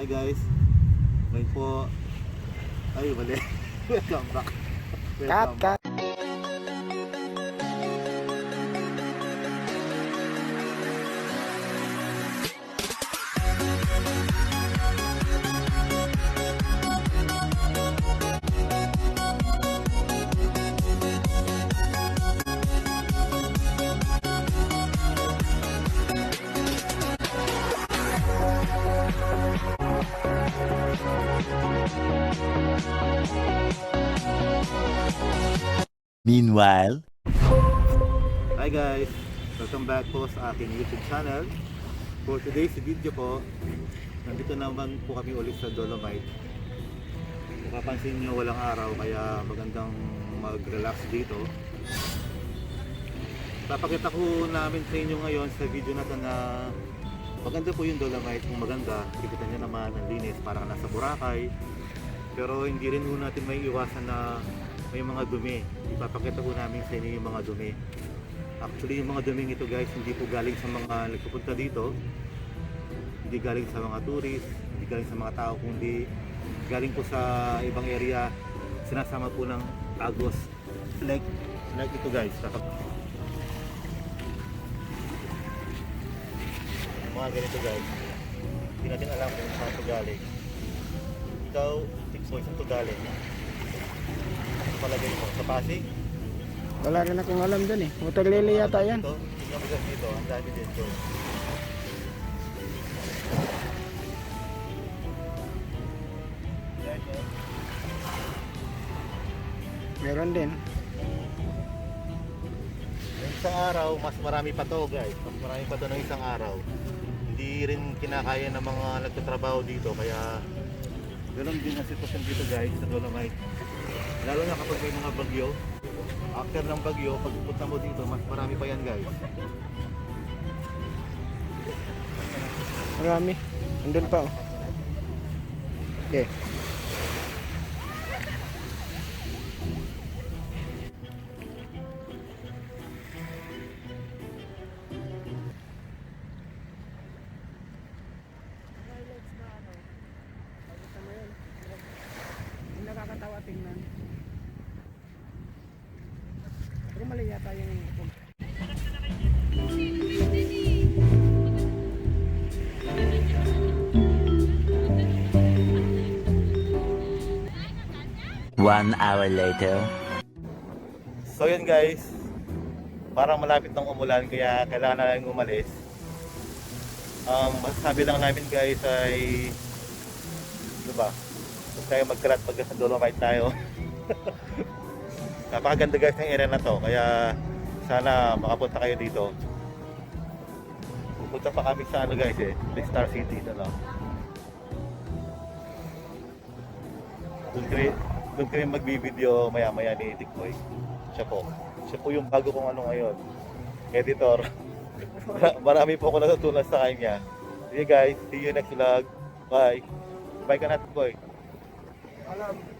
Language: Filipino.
Hi guys. Ngayon po. Ay, mali. Welcome back. Welcome back. Meanwhile, Hi guys. Welcome back po sa aking YouTube channel. For today's video po, nandito naman po kami ulit sa Dolomite. Kung mapapansin nyo, walang araw kaya magandang mag-relax dito. Papakita ko namin sa inyo ngayon sa video na ito na maganda po yung Dolomite. Kung maganda, kita nyo naman ang linis, parang nasa Boracay. Pero hindi rin po natin may iwasan na may mga dumi. Ipapakita ko namin sa inyo yung mga dumi. Actually, yung mga duming ito guys, hindi po galing sa mga nagpupunta dito. Hindi galing sa mga tourist, hindi galing sa mga tao, kundi galing po sa ibang area. Sinasama po ng Agos. Like ito guys. Mga ganito guys. Hindi natin alam kung saan ito galing. Ikaw, tikso, saan ito galing? Palagay mo sa Pasig. Wala rin akong alam dun eh. Mutaglili yata yan. Ito, tingnan mo guys dito, ang dami dito. Yan, oh. Meron din. Yung isang araw, mas marami pa to guys. Mas marami pa to ng isang araw. Hindi rin kinakaya ng mga nagtatrabaho dito, kaya ganoon din ang sitwasyon dito guys sa Dolomite. Lalo na kapag may mga bagyo. After ng bagyo, pag pupunta mo dito, mas marami pa yan guys. Marami. Andun pa oh. Okay. Nakakatawa tingnan. Pero mali yata yung one hour later. So yun guys, parang malapit ng umulan kaya kailangan na namin umalis. Masasabi lang namin guys ay diba, huwag tayo magkalat pag sa Dolomite tayo. Napakaganda guys ng area na to, kaya sana makapunta kayo dito. Pupunta pa kami sa ano guys eh, the Star City na lang. Doon kami magbibideo maya maya ni Tikboy. Siya po yung bago kong ano ngayon, editor. Marami po ako natutunan sa kanya. Sige guys, see you next vlog. Bye. Bye ka na Tikboy. alam.